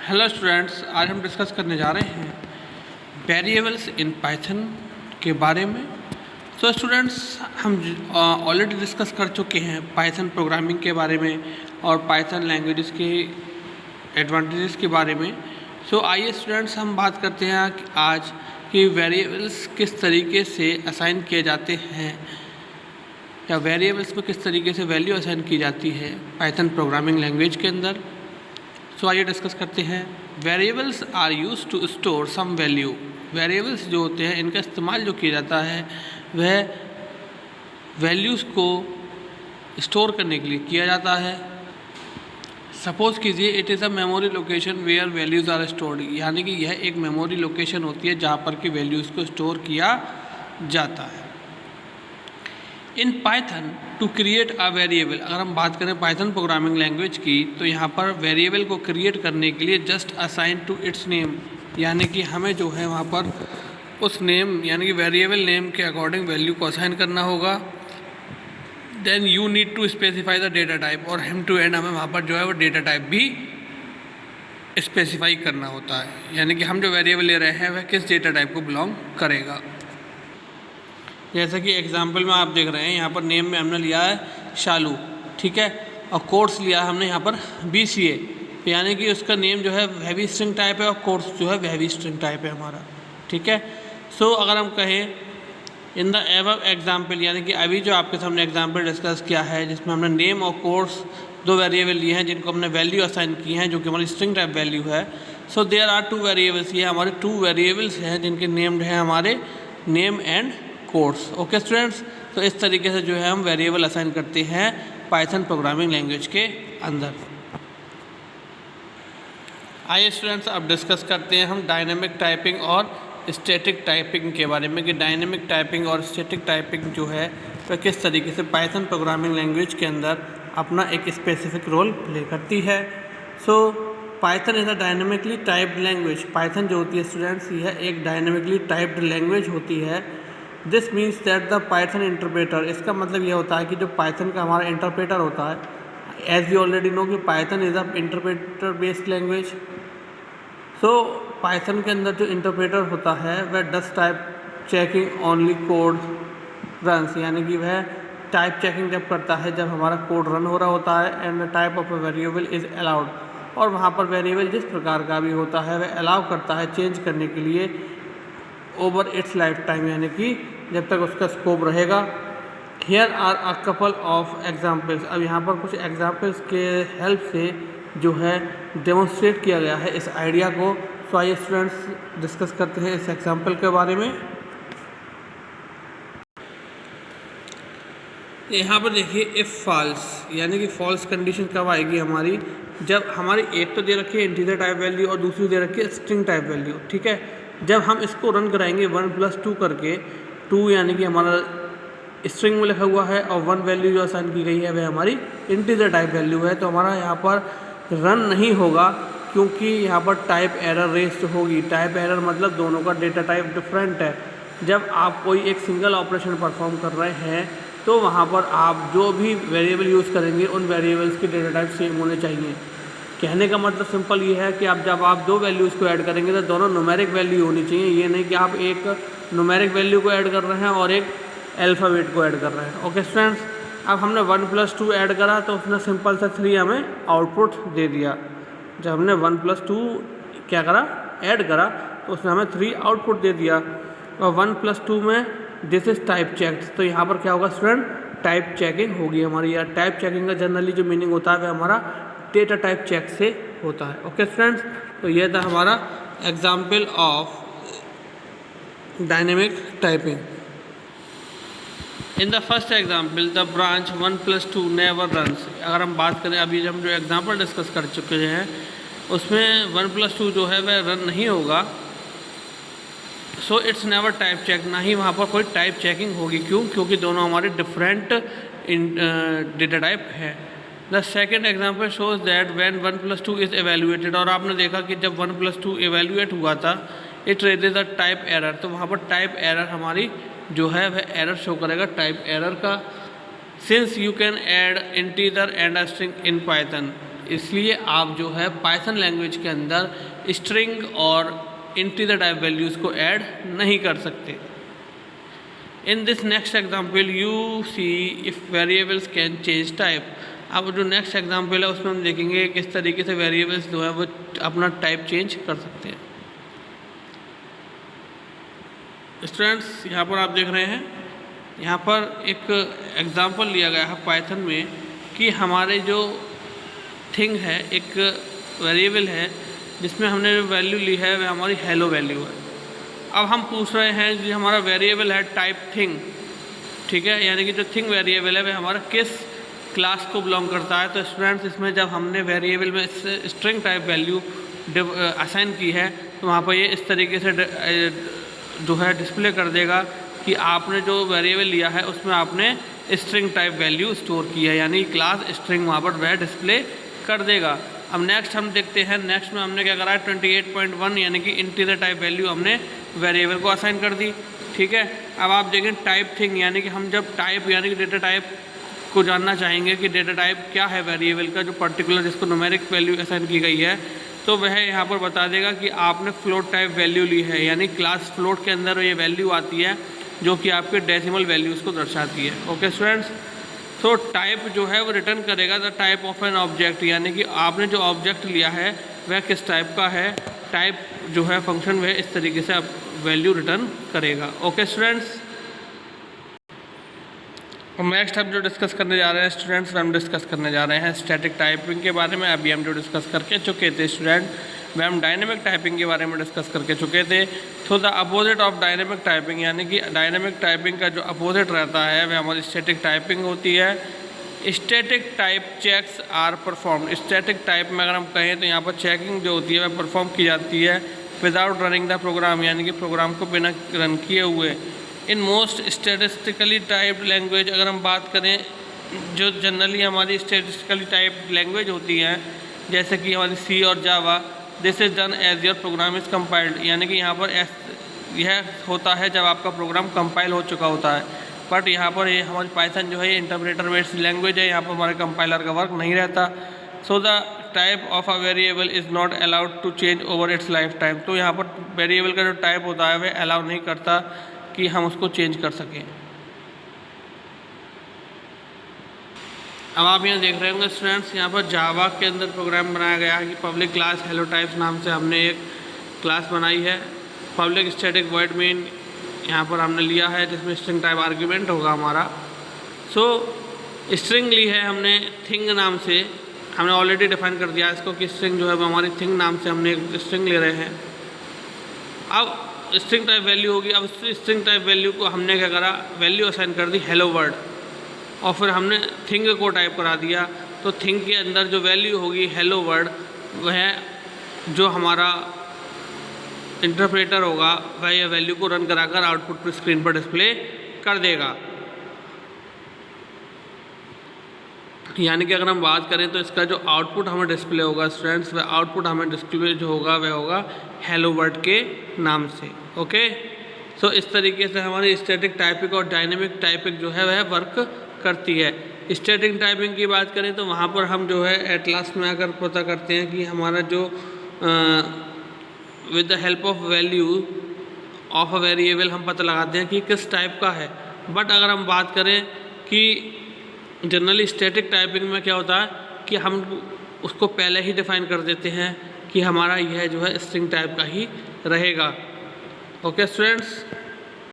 Hello students, आज हम discuss करने जा रहे हैं वेरिएबल्स इन पाइथन के बारे में। सो स्टूडेंट्स, हम ऑलरेडी डिस्कस कर चुके हैं पाइथन प्रोग्रामिंग के बारे में और पाइथन लैंग्वेजेस के एडवांटेजेस के बारे में। सो आइए स्टूडेंट्स, हम बात करते हैं कि आज कि वेरिएबल्स किस तरीके से असाइन किए जाते हैं या वेरिएबल्स में किस तरीके से वैल्यू असाइन की जाती है पाइथन प्रोग्रामिंग लैंग्वेज के अंदर। सो आइए डिस्कस करते हैं। Variables are use to store some value. Variables जो होते हैं इनका इस्तेमाल जो किया जाता है वह वैल्यूज़ को स्टोर करने के लिए किया जाता है। सपोज़ कीजिए it is a memory location where values are stored, यानी कि यह एक मेमोरी लोकेशन होती है जहाँ पर कि वैल्यूज़ को स्टोर किया जाता है। In Python to create a variable, अगर हम बात करें पाइथन प्रोग्रामिंग लैंग्वेज की, तो यहाँ पर वेरिएबल को क्रिएट करने के लिए just assign to its name, यानी कि हमें जो है वहाँ पर उस नेम यानी कि वेरिएबल नेम के अकॉर्डिंग वैल्यू को असाइन करना होगा। Then you need to specify the data type, और एंड टू एंड हमें वहाँ पर जो है वो डेटा टाइप भी स्पेसिफाई करना होता है, यानी कि हम जो वेरिएबल ले रहे हैं वह किस डेटा टाइप को बिलोंग करेगा। जैसा कि एग्जाम्पल में आप देख रहे हैं, यहाँ पर नेम में हमने लिया है शालू, ठीक है, और कोर्स लिया है हमने यहाँ पर BCA, यानी कि उसका नेम जो है वह भी स्ट्रिंग टाइप है और कोर्स जो है वह भी स्ट्रिंग टाइप है हमारा, ठीक है। सो अगर हम कहें इन द एबव एग्जाम्पल, यानी कि अभी जो आपके सामने एग्जाम्पल डिस्कस किया है जिसमें हमने नेम और कोर्स दो वेरिएबल लिए हैं जिनको हमने वैल्यू असाइन की हैं जो कि हमारी स्ट्रिंग टाइप वैल्यू है। So there are two variables, ये हमारे टू वेरिएबल्स हैं जिनके नेम्ड हैं हमारे name and course. Okay students, तो इस तरीके से जो है हम वेरिएबल असाइन करते हैं पाइथन प्रोग्रामिंग लैंग्वेज के अंदर। आइए स्टूडेंट्स, अब डिस्कस करते हैं हम डायनेमिक टाइपिंग और स्टैटिक टाइपिंग के बारे में कि डायनेमिक टाइपिंग और स्टैटिक टाइपिंग जो है वह किस तरीके से पाइथन प्रोग्रामिंग लैंग्वेज के अंदर अपना एक स्पेसिफिक रोल प्ले करती है। सो Python is a dynamically typed language. Python जो होती है स्टूडेंट्स, यह एक डायनेमिकली टाइप्ड लैंग्वेज होती है। This means that the Python interpreter, इसका मतलब यह होता है कि जो पाइथन का हमारा इंटरप्रेटर होता है, एज वी ऑलरेडी नो कि Python is a interpreter based language. So Python के अंदर जो इंटरप्रेटर होता है वह does type checking only code runs, यानी कि वह टाइप चेकिंग जब करता है जब हमारा कोड रन हो रहा होता है। And the type of a variable is allowed, और वहाँ पर वेरिएबल जिस प्रकार का भी होता है वह अलाउ करता है चेंज करने के लिए ओवर इट्स लाइफ टाइम, यानी कि जब तक उसका स्कोप रहेगा। Here are a couple of examples, अब यहाँ पर कुछ एग्जाम्पल्स के हेल्प से जो है डेमोन्स्ट्रेट किया गया है इस आइडिया को। सो आइए स्टूडेंट्स डिस्कस करते हैं इस एग्जाम्पल के बारे में। यहाँ पर देखिए इफ़ फॉल्स, यानी कि फॉल्स कंडीशन कब आएगी हमारी, जब हमारी एक तो दे रखी है इंटीजर टाइप वैल्यू और दूसरी दे रखी है स्ट्रिंग टाइप वैल्यू, ठीक है। जब हम इसको रन कराएंगे 1+2 करके, 2 यानी कि हमारा स्ट्रिंग में लिखा हुआ है और 1 वैल्यू जो असाइन की गई है वह हमारी इंटीजर टाइप वैल्यू है, तो हमारा यहाँ पर रन नहीं होगा क्योंकि यहाँ पर टाइप एरर रेस्ट होगी। टाइप एरर मतलब दोनों का डेटा टाइप डिफरेंट है। जब आप कोई एक सिंगल ऑपरेशन परफॉर्म कर रहे हैं तो वहाँ पर आप जो भी वेरिएबल यूज़ करेंगे उन वेरिएबल्स के डेटा टाइप सेम होने चाहिए। कहने का मतलब सिंपल ये है कि जब आप दो वैल्यूज़ को ऐड करेंगे तो दोनों न्यूमेरिक वैल्यू होनी चाहिए। ये नहीं कि आप एक न्यूमेरिक वैल्यू को ऐड कर रहे हैं और एक अल्फ़ाबेट को ऐड कर रहे हैं। ओके स्टूडेंट्स, अब हमने 1+2 ऐड करा तो उसने सिंपल सा 3 हमें आउटपुट दे दिया। जब हमने 1+2 क्या करा, ऐड करा, तो उसने हमें 3 आउटपुट दे दिया। और 1+2 में दिस इज़ टाइप चेक्ड, तो यहाँ पर क्या होगा स्टूडेंट, टाइप चेकिंग होगी हमारी। या टाइप चेकिंग का जनरली जो मीनिंग होता है वह हमारा डेटा टाइप चेक से होता है। ओके स्टूडेंट्स, तो यह था हमारा example of dynamic typing. In the first example the branch 1+2 never runs, अगर हम बात करें अभी हम जो एग्जाम्पल डिस्कस कर चुके हैं उसमें 1+2 जो है वह रन नहीं होगा। So it's never type check, ना ही वहाँ पर कोई टाइप चेकिंग होगी। क्यों? क्योंकि दोनों हमारे डिफरेंट डेटा टाइप है। The second example shows that when 1+2 is evaluated, और आपने देखा कि जब 1+2 एवेल्यूएट हुआ था it raises the type error, तो वहाँ पर टाइप एरर हमारी जो है वह एरर शो करेगा टाइप एरर का। Since you can add integer and a string in Python, इसलिए आप जो है पाइथन लैंग्वेज के अंदर स्ट्रिंग और इंटीजर टाइप वैल्यूज़ को ऐड नहीं कर सकते। In this next example you see if variables can change type. अब जो नेक्स्ट एग्जाम्पल है उसमें हम देखेंगे किस तरीके से वेरिएबल्स जो है वो अपना टाइप चेंज कर सकते हैं। स्टूडेंट्स यहाँ पर आप देख रहे हैं, यहाँ पर एक एग्जाम्पल लिया गया है पाइथन में कि हमारे जो थिंग है, एक वेरिएबल है जिसमें हमने जो वैल्यू ली है वह हमारी हेलो वैल्यू है। अब हम पूछ रहे हैं कि हमारा वेरिएबल है टाइप थिंग, ठीक है, यानी कि जो थिंग वेरिएबल है वह हमारा किस क्लास को बिलोंग करता है। तो स्टूडेंट्स इसमें जब हमने वेरिएबल में स्ट्रिंग टाइप वैल्यू असाइन की है तो वहाँ पर ये इस तरीके से जो है डिस्प्ले कर देगा कि आपने जो वेरिएबल लिया है उसमें आपने स्ट्रिंग टाइप वैल्यू स्टोर की है, यानी क्लास स्ट्रिंग वहाँ पर वह डिस्प्ले कर देगा। अब नेक्स्ट हम देखते हैं, नेक्स्ट में हमने क्या करा है 28.1 यानी कि इंटीजर टाइप वैल्यू हमने वेरिएबल को असाइन कर दी, ठीक है। अब आप देखें टाइप थिंग, यानी कि हम जब टाइप यानी कि डेटा टाइप को जानना चाहेंगे कि डेटा टाइप क्या है वेरिएबल का, जो पर्टिकुलर जिसको न्यूमेरिक वैल्यू असाइन की गई है, तो वह यहाँ पर बता देगा कि आपने फ्लोट टाइप वैल्यू ली है, यानी क्लास फ्लोट के अंदर ये वैल्यू आती है जो कि आपके डेसिमल वैल्यूज़ को दर्शाती है। ओके स्टूडेंट्स, तो टाइप जो है वो रिटर्न करेगा the type of an object, यानी कि आपने जो ऑब्जेक्ट लिया है वह किस टाइप का है। टाइप जो है फंक्शन वह इस तरीके से आप वैल्यू रिटर्न करेगा। ओके स्टूडेंट्स, नेक्स्ट हम जो डिस्कस करने जा रहे हैं स्टूडेंट्स, हम डिस्कस करने जा रहे हैं स्टैटिक टाइपिंग के बारे में। अभी हम जो डिस्कस करके चुके थे स्टूडेंट, वह हम डायनेमिक टाइपिंग के बारे में डिस्कस करके चुके थे। तो the opposite of dynamic typing, यानी कि डायनेमिक टाइपिंग का जो अपोजिट रहता है वह हमारी स्टैटिक टाइपिंग होती है। Static type checks are perform. Static type में अगर हम कहें तो यहाँ पर चेकिंग जो होती है वह परफॉर्म की जाती है विदाउट रनिंग द प्रोग्राम, यानी कि प्रोग्राम को बिना रन किए हुए। In most statistically typed language, अगर हम बात करें जो जनरली हमारी स्टैटिस्टिकली टाइप लैंग्वेज होती हैं जैसे कि हमारी सी और Java, this is done as your program is compiled, यानी कि यहाँ पर यह होता है जब आपका प्रोग्राम कंपाइल हो चुका होता है। बट यहाँ पर ये हमारी पाइथन जो है ये इंटरप्रेटर बेस्ड लैंग्वेज है, यहाँ पर हमारे कंपाइलर का वर्क नहीं रहता। So the type of a variable is not allowed to change over its lifetime. तो यहाँ पर वेरिएबल का जो टाइप होता है वह अलाउ नहीं करता कि हम उसको चेंज कर सकें। अब आप यहाँ देख रहे होंगे स्टूडेंट्स, यहाँ पर जावा के अंदर प्रोग्राम बनाया गया है कि पब्लिक क्लास हेलो टाइप्स नाम से हमने एक क्लास बनाई है। पब्लिक स्टैटिक वॉइड मेन यहाँ पर हमने लिया है जिसमें स्ट्रिंग टाइप आर्ग्यूमेंट होगा हमारा। सो स्ट्रिंग ली है हमने थिंग नाम से, हमने ऑलरेडी डिफाइन कर दिया इसको कि स्ट्रिंग जो है वो हमारी थिंग नाम से हमने एक स्ट्रिंग ले रहे हैं। अब स्ट्रिंग टाइप वैल्यू होगी, अब स्ट्रिंग टाइप वैल्यू को हमने क्या करा, वैल्यू असाइन कर दी हेलो वर्ड, और फिर हमने थिंग को टाइप करा दिया। तो थिंग के अंदर जो वैल्यू होगी हेलो वर्ड, वह जो हमारा इंटरप्रेटर होगा वह यह वैल्यू को रन कराकर आउटपुट पर स्क्रीन पर डिस्प्ले कर देगा। यानी कि अगर हम बात करें तो इसका जो आउटपुट हमें डिस्प्ले होगा स्टूडेंट्स, वह आउटपुट हमें डिस्प्ले जो होगा वह होगा हेलो वर्ड के नाम से। ओके, सो इस तरीके से हमारी स्टैटिक टाइपिंग और डायनेमिक टाइपिंग जो है वह वर्क करती है। स्टैटिक टाइपिंग की बात करें तो वहाँ पर हम जो है एटलास में आकर पता करते हैं कि हमारा जो with the help of value of a variable हम पता लगाते हैं कि किस टाइप का है। बट अगर हम बात करें कि जनरली स्टैटिक टाइपिंग में क्या होता है कि हम उसको पहले ही डिफाइन कर देते हैं कि हमारा यह जो है स्ट्रिंग टाइप का ही रहेगा। Okay students,